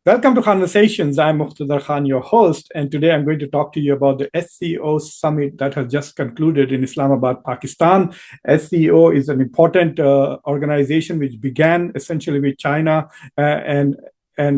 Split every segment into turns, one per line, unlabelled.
Welcome to Conversations. I'm Muqtedar Khan, your host, and today I'm going to talk to you about the SCO summit that has just concluded in Islamabad, Pakistan. SCO is an important organization which began essentially with China and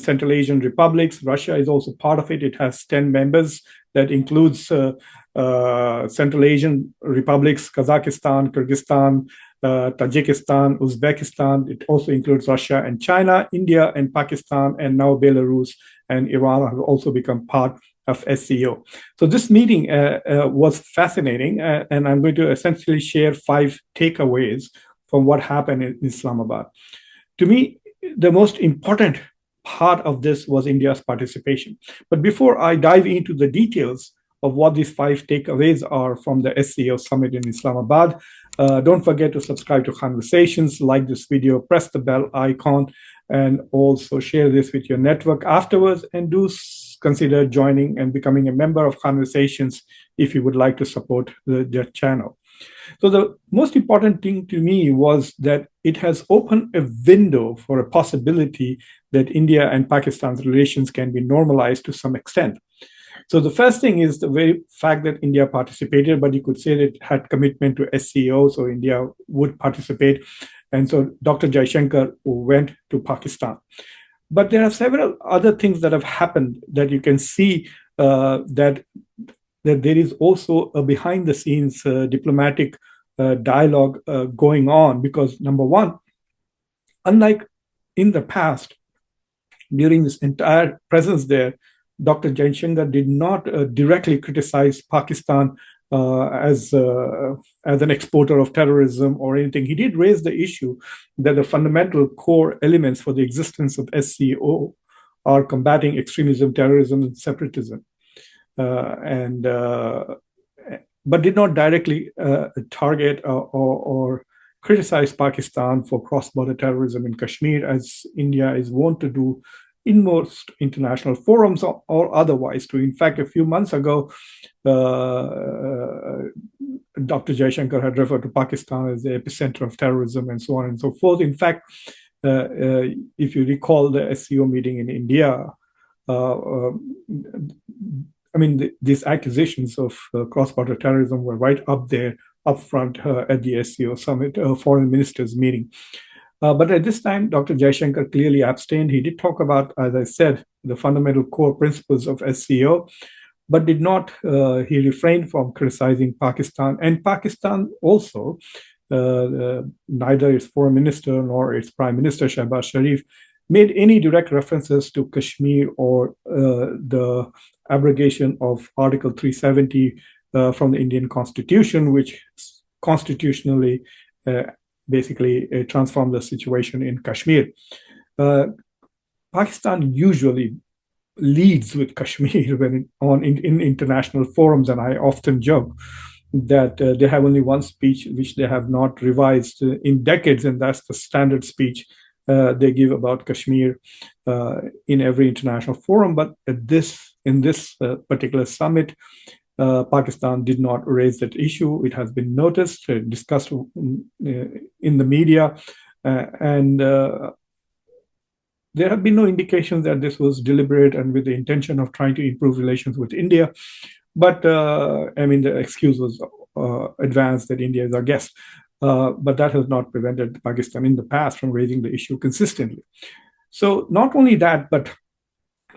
Central Asian republics. Russia is also part of it. It has 10 members that includes Central Asian republics, Kazakhstan, Kyrgyzstan, Tajikistan, Uzbekistan. It also includes Russia and China, India and Pakistan, and now Belarus and Iran have also become part of SCO. So this meeting was fascinating, and I'm going to essentially share 5 takeaways from what happened in Islamabad. To me, the most important part of this was India's participation. But before I dive into the details of what these 5 takeaways are from the SCO summit in Islamabad, don't forget to subscribe to Khanversations, like this video, press the bell icon, and also share this with your network afterwards. And do consider joining and becoming a member of Khanversations if you would like to support their channel. So the most important thing to me was that it has opened a window for a possibility that India and Pakistan's relations can be normalized to some extent. So the first thing is the very fact that India participated, but you could say that it had commitment to SCO, so India would participate. And so Dr. Jaishankar went to Pakistan. But there are several other things that have happened that you can see that there is also a behind-the-scenes diplomatic dialogue going on. Because number one, unlike in the past, during this entire presence there, Dr. Jaishankar did not directly criticize Pakistan as an exporter of terrorism or anything. He did raise the issue that the fundamental core elements for the existence of SCO are combating extremism, terrorism, and separatism, but did not directly target or criticize Pakistan for cross-border terrorism in Kashmir, as India is wont to do in most international forums or otherwise too. In fact, a few months ago, Dr. Jaishankar had referred to Pakistan as the epicenter of terrorism and so on and so forth. In fact, if you recall the SCO meeting in India, these accusations of cross-border terrorism were right up there, up front at the SCO summit, foreign ministers meeting. But at this time, Dr. Jaishankar clearly abstained. He did talk about, as I said, the fundamental core principles of SCO, but did not, he refrained from criticizing Pakistan. And Pakistan also, neither its foreign minister nor its prime minister, Shehbaz Sharif, made any direct references to Kashmir or the abrogation of Article 370 from the Indian Constitution, which constitutionally basically transformed the situation in Kashmir. Pakistan usually leads with Kashmir when in international forums, and I often joke that they have only one speech which they have not revised in decades, and that's the standard speech they give about Kashmir in every international forum. But in this particular summit, Pakistan did not raise that issue. It has been noticed, discussed in the media, and there have been no indications that this was deliberate and with the intention of trying to improve relations with India. But the excuse was advanced that India is our guest. But that has not prevented Pakistan in the past from raising the issue consistently. So not only that, but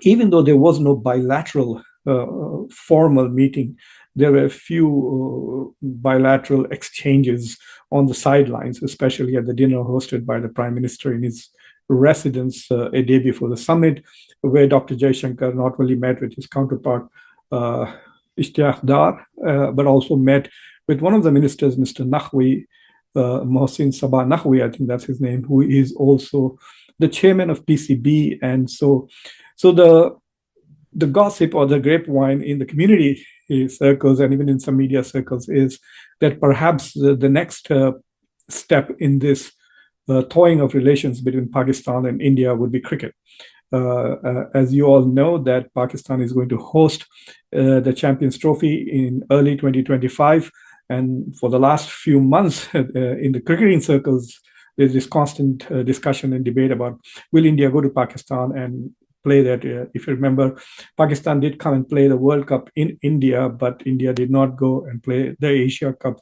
even though there was no bilateral formal meeting, there were a few bilateral exchanges on the sidelines, especially at the dinner hosted by the Prime Minister in his residence a day before the summit, where Dr. Jaishankar not only met with his counterpart, Ishtiaq Dar, but also met with one of the ministers, Mr. Naqvi, Mohsin Sabah Naqvi, I think that's his name, who is also the chairman of PCB. And so the gossip or the grapevine in the community circles and even in some media circles is that perhaps the next step in this thawing of relations between Pakistan and India would be cricket. As you all know, that Pakistan is going to host the Champions Trophy in early 2025. And for the last few months in the cricketing circles, there's this constant discussion and debate about will India go to Pakistan and play that. If you remember, Pakistan did come and play the World Cup in India, but India did not go and play the Asia Cup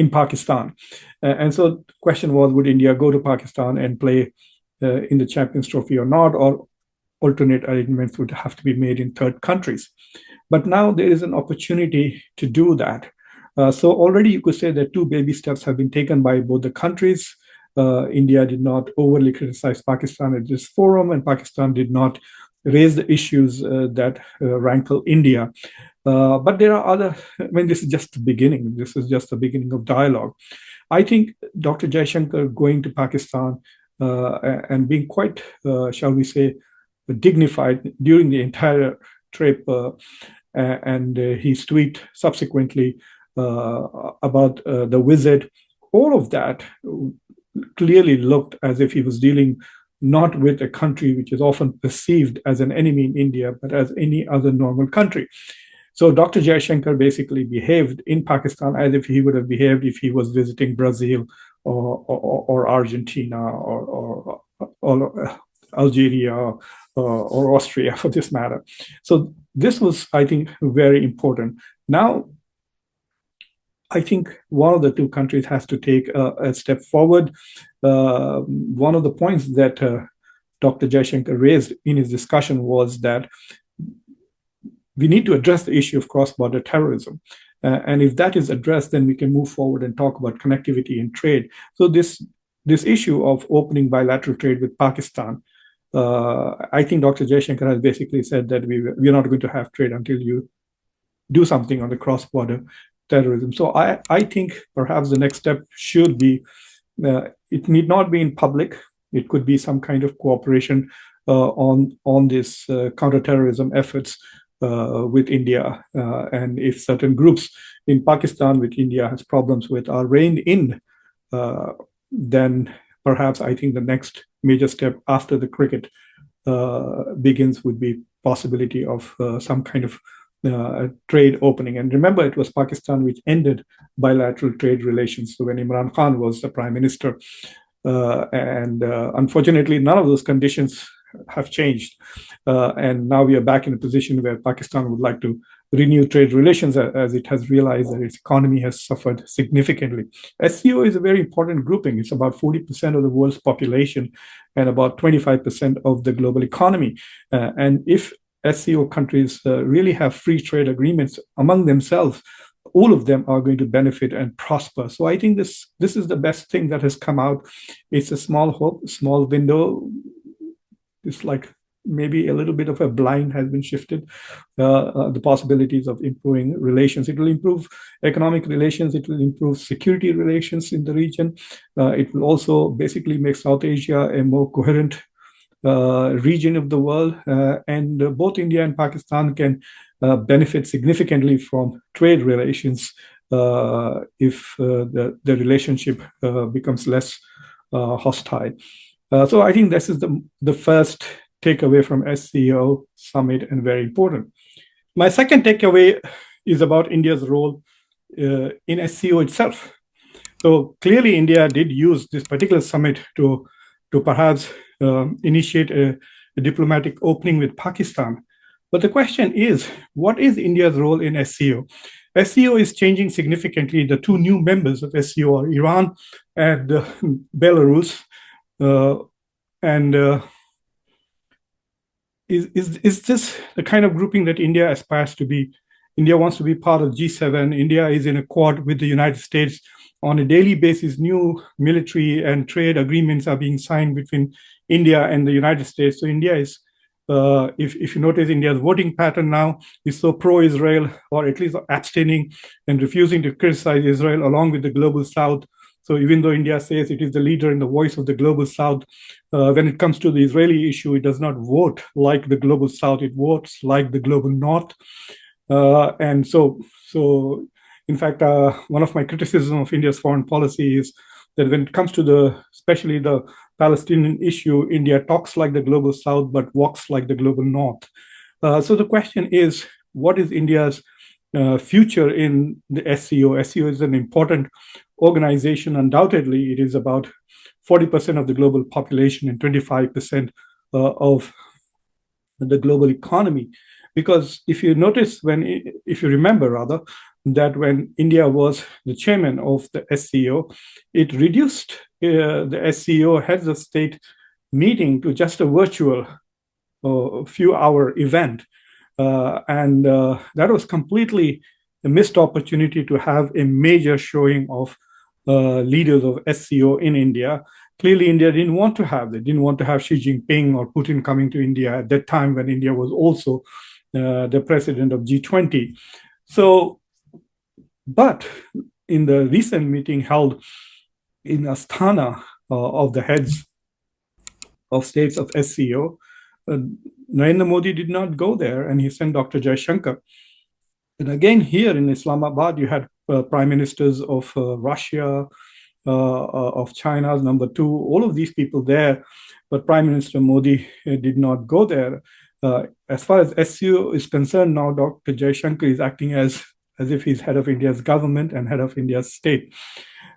in Pakistan. And so the question was, would India go to Pakistan and play in the Champions Trophy or not, or alternate arrangements would have to be made in third countries. But now there is an opportunity to do that. So already you could say that two baby steps have been taken by both the countries. India did not overly criticize Pakistan at this forum, and Pakistan did not raise the issues that rankle India. But there are other, I mean, this is just the beginning. This is just the beginning of dialogue. I think Dr. Jaishankar going to Pakistan and being quite, shall we say, dignified during the entire trip, and his tweet subsequently about the visit, all of that clearly looked as if he was dealing not with a country which is often perceived as an enemy in India, but as any other normal country. So Dr. Jaishankar basically behaved in Pakistan as if he would have behaved if he was visiting Brazil or Argentina or Algeria or Austria, for this matter. So this was, I think, very important. Now, I think one of the two countries has to take a step forward. One of the points that Dr. Jaishankar raised in his discussion was that we need to address the issue of cross-border terrorism. And if that is addressed, then we can move forward and talk about connectivity and trade. So this issue of opening bilateral trade with Pakistan, I think Dr. Jaishankar has basically said that we're not going to have trade until you do something on the cross-border terrorism. So I think perhaps the next step should be, it need not be in public. It could be some kind of cooperation on this counterterrorism efforts with India. And if certain groups in Pakistan, which India has problems with, are reined in, then perhaps I think the next major step after the cricket begins would be possibility of some kind of trade opening. And remember, it was Pakistan which ended bilateral trade relations when Imran Khan was the prime minister. And unfortunately, none of those conditions have changed. And now we are back in a position where Pakistan would like to renew trade relations as it has realized that its economy has suffered significantly. SCO is a very important grouping. It's about 40% of the world's population and about 25% of the global economy. And if SCO countries really have free trade agreements among themselves, all of them are going to benefit and prosper. So I think this is the best thing that has come out. It's a small hope, small window. It's like maybe a little bit of a blind has been shifted. The possibilities of improving relations. It will improve economic relations. It will improve security relations in the region. It will also basically make South Asia a more coherent region of the world. And both India and Pakistan can benefit significantly from trade relations if the relationship becomes less hostile. So I think this is the first takeaway from SCO summit, and very important. My second takeaway is about India's role in SCO itself. So clearly, India did use this particular summit to perhaps initiate a diplomatic opening with Pakistan. But the question is, what is India's role in SCO? SCO is changing significantly. The two new members of SCO are Iran and Belarus. Is this the kind of grouping that India aspires to be? India wants to be part of G7. India is in a quad with the United States. On a daily basis, new military and trade agreements are being signed between India and the United States. So India is, if you notice, India's voting pattern now is so pro-Israel, or at least abstaining and refusing to criticize Israel along with the global South. So even though India says it is the leader and the voice of the global South, when it comes to the Israeli issue, it does not vote like the global South, it votes like the global North. And so in fact, one of my criticisms of India's foreign policy is that when it comes to especially the Palestinian issue, India talks like the global South, but walks like the global North. So the question is, what is India's future in the SCO? SCO is an important organization. Undoubtedly, it is about 40% of the global population and 25% of the global economy. Because if you notice, if you remember rather, that when India was the chairman of the SCO, it reduced the SCO heads of state meeting to just a virtual few-hour event. And that was completely a missed opportunity to have a major showing of leaders of SCO in India. Clearly, India didn't want to have that, didn't want to have Xi Jinping or Putin coming to India at that time when India was also the president of G20. So, but in the recent meeting held in Astana of the heads of states of SCO, Narendra Modi did not go there, and he sent Dr. Jaishankar. And again, here in Islamabad, you had prime ministers of Russia, of China's number two, all of these people there, but Prime Minister Modi did not go there. As far as SCO is concerned, now Dr. Jaishankar is acting as if he's head of India's government and head of India's state.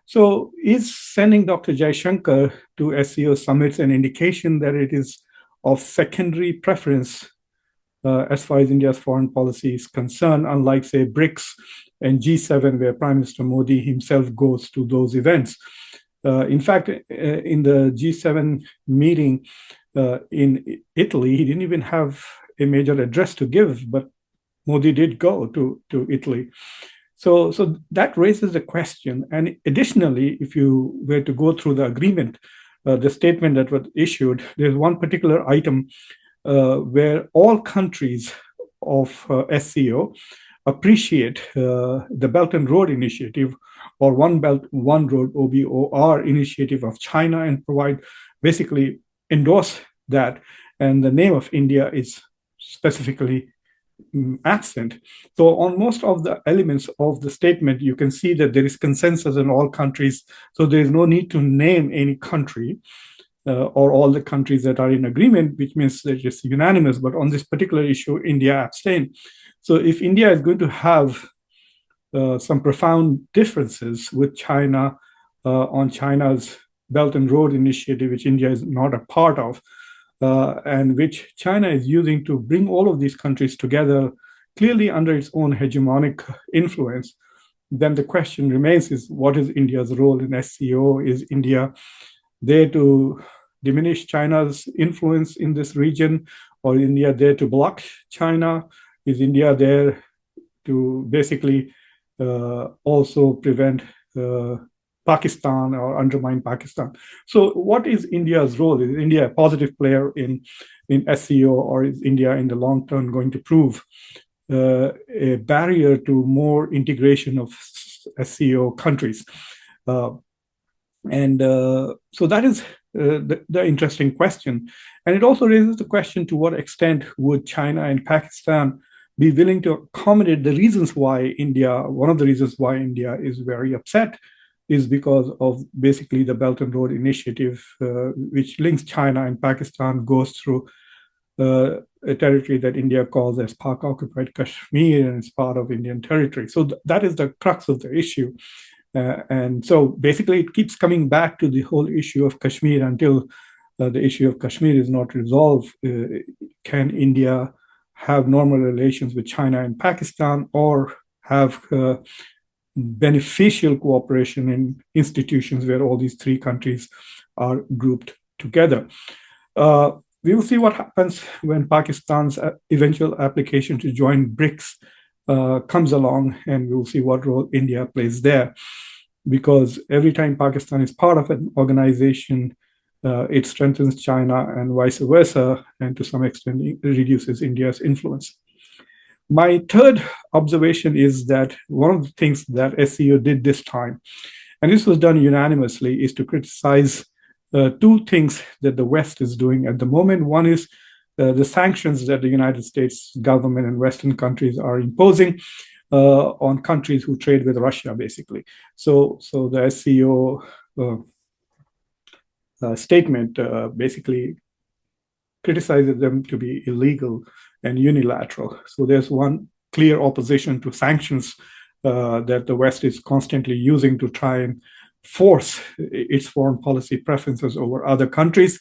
So is sending Dr. Jaishankar to SCO summits an indication that it is of secondary preference as far as India's foreign policy is concerned, unlike, say, BRICS and G7, where Prime Minister Modi himself goes to those events? In fact, in the G7 meeting in Italy, he didn't even have a major address to give, but Modi did go to Italy. So that raises the question. And additionally, if you were to go through the agreement, the statement that was issued, there's one particular item where all countries of SCO appreciate the Belt and Road Initiative, or One Belt, One Road, OBOR initiative of China, and basically endorse that. And the name of India is specifically absent. So on most of the elements of the statement, you can see that there is consensus in all countries. So there is no need to name any country or all the countries that are in agreement, which means that it's unanimous. But on this particular issue, India abstained. So if India is going to have some profound differences with China on China's Belt and Road Initiative, which India is not a part of, and which China is using to bring all of these countries together, clearly under its own hegemonic influence, then the question remains is, what is India's role in SCO? Is India there to diminish China's influence in this region, or is India there to block China? Is India there to basically also prevent Pakistan or undermine Pakistan? So what is India's role? Is India a positive player in SCO, or is India in the long term going to prove a barrier to more integration of SCO countries? So that is the interesting question. And it also raises the question, to what extent would China and Pakistan be willing to accommodate the reasons why India, one of the reasons why India is very upset is because of basically the Belt and Road Initiative, which links China and Pakistan, goes through a territory that India calls as Pak-occupied Kashmir, and it's part of Indian territory. So that is the crux of the issue. And so basically it keeps coming back to the whole issue of Kashmir until the issue of Kashmir is not resolved. Can India have normal relations with China and Pakistan, or have beneficial cooperation in institutions where all these three countries are grouped together? We will see what happens when Pakistan's eventual application to join BRICS comes along, and we'll see what role India plays there. Because every time Pakistan is part of an organization, it strengthens China and vice versa, and to some extent it reduces India's influence. My third observation is that one of the things that SCO did this time, and this was done unanimously, is to criticize two things that the West is doing at the moment. One is the sanctions that the United States government and Western countries are imposing on countries who trade with Russia, basically. So the SCO statement basically criticizes them to be illegal and unilateral. So there's one clear opposition to sanctions that the West is constantly using to try and force its foreign policy preferences over other countries.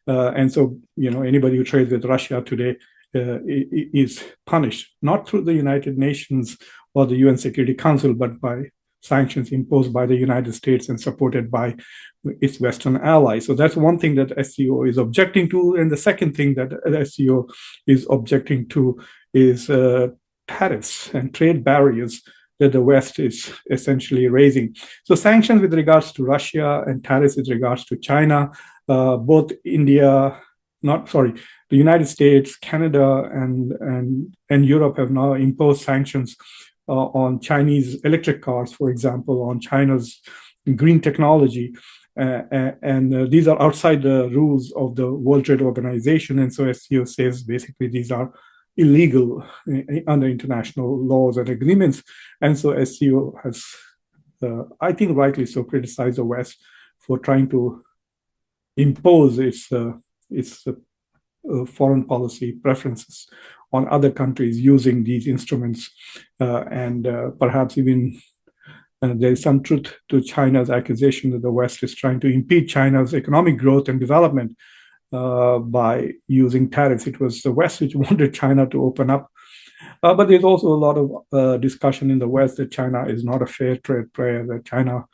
And so, anybody who trades with Russia today is punished, not through the United Nations or the UN Security Council, but by sanctions imposed by the United States and supported by its Western allies. So that's one thing that SCO is objecting to. And the second thing that SCO is objecting to is tariffs and trade barriers that the West is essentially raising. So sanctions with regards to Russia and tariffs with regards to China, both the United States, Canada, and Europe have now imposed sanctions on Chinese electric cars, for example, on China's green technology. And these are outside the rules of the World Trade Organization. And so SCO says basically these are illegal under international laws and agreements. And so SCO has, I think rightly so, criticized the West for trying to impose its foreign policy preferences on other countries using these instruments. And perhaps even there is some truth to China's accusation that the West is trying to impede China's economic growth and development by using tariffs. It was the West which wanted China to open up. But there's also a lot of discussion in the West that China is not a fair trade player, that China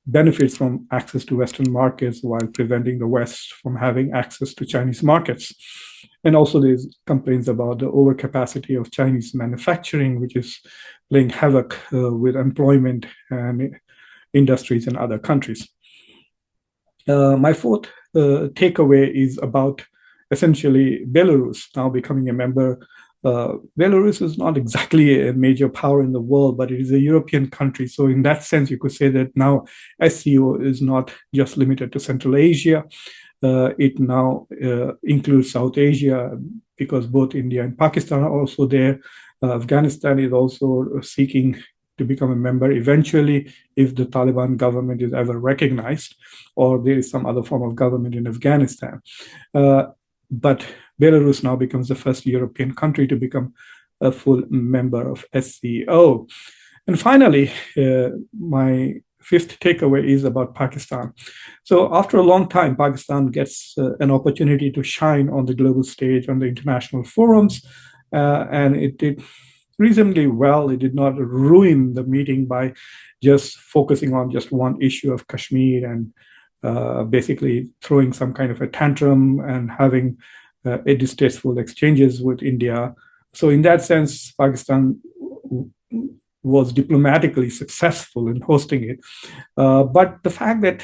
benefits from access to Western markets while preventing the West from having access to Chinese markets. And also there's complaints about the overcapacity of Chinese manufacturing, which is playing havoc with employment and industries in other countries. My fourth takeaway is about essentially Belarus now becoming a member. Belarus is not exactly a major power in the world, but it is a European country. So in that sense, you could say that now SCO is not just limited to Central Asia. It now includes South Asia, because both India and Pakistan are also there. Afghanistan is also seeking to become a member eventually if the Taliban government is ever recognized or there is some other form of government in Afghanistan. But Belarus now becomes the first European country to become a full member of SCO. And finally, my fifth takeaway is about Pakistan. So after a long time, Pakistan gets an opportunity to shine on the global stage, on the international forums, and it did reasonably well. It did not ruin the meeting by just focusing on just one issue of Kashmir and basically throwing some kind of a tantrum and having a distasteful exchanges with India. So in that sense, Pakistan was diplomatically successful in hosting it. But the fact that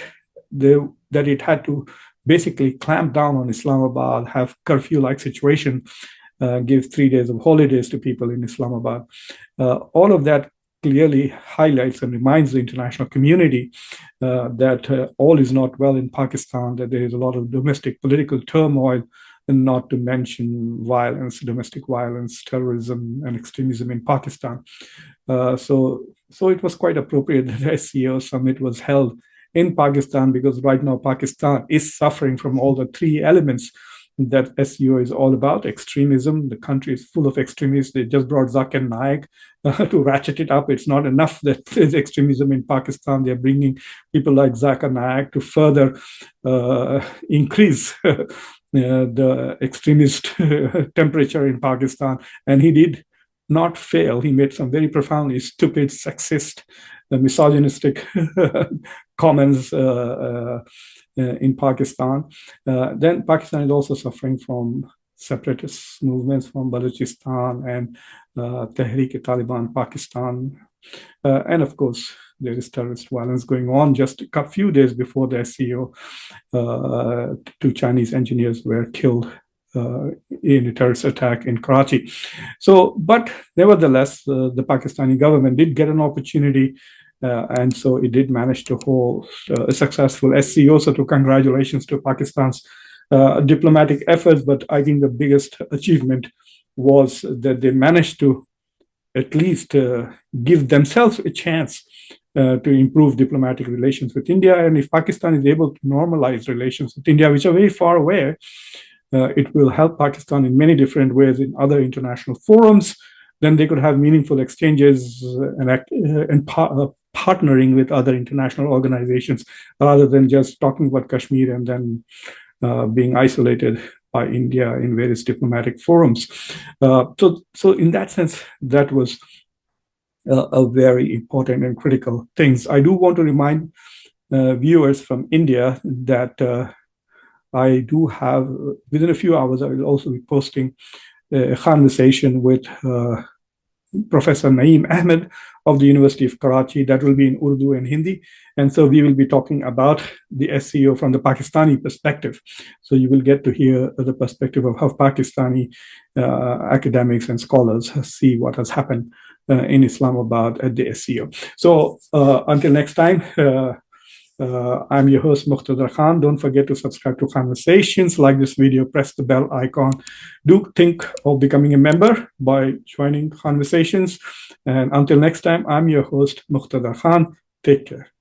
it had to basically clamp down on Islamabad, have curfew-like situation, give 3 days of holidays to people in Islamabad, all of that clearly highlights and reminds the international community that all is not well in Pakistan, that there is a lot of domestic political turmoil, and not to mention violence, domestic violence, terrorism, and extremism in Pakistan. So it was quite appropriate that the SCO summit was held in Pakistan, because right now Pakistan is suffering from all the three elements that SCO is all about. Extremism, the country is full of extremists. They just brought Zakir Naik to ratchet it up. It's not enough that there's extremism in Pakistan. They're bringing people like Zakir Naik to further increase the extremist temperature in Pakistan. And he did not fail. He made some very profoundly stupid, sexist, misogynistic comments in Pakistan. Then Pakistan is also suffering from separatist movements from Balochistan and Tehreek-e-Taliban Pakistan. And of course, there is terrorist violence going on. Just a few days before the SCO, two Chinese engineers were killed in a terrorist attack in Karachi. So, but nevertheless, the Pakistani government did get an opportunity, and so it did manage to hold a successful SCO. So, to congratulations to Pakistan's diplomatic efforts. But I think the biggest achievement was that they managed to at least give themselves a chance to improve diplomatic relations with India. And if Pakistan is able to normalize relations with India, which are very far away, it will help Pakistan in many different ways in other international forums. Then they could have meaningful exchanges and partnering with other international organizations rather than just talking about Kashmir and then being isolated by India in various diplomatic forums. So in that sense, that was a very important and critical things. I do want to remind viewers from India that I do have, within a few hours, I will also be posting a conversation with Professor Naeem Ahmed of the University of Karachi. That will be in Urdu and Hindi. And so we will be talking about the SCO from the Pakistani perspective. So you will get to hear the perspective of how Pakistani academics and scholars see what has happened in Islamabad at the SCO. So until next time, I'm your host, Muqtedar Khan. Don't forget to subscribe to Khanversations, like this video, press the bell icon. Do think of becoming a member by joining Khanversations. And until next time, I'm your host, Muqtedar Khan. Take care.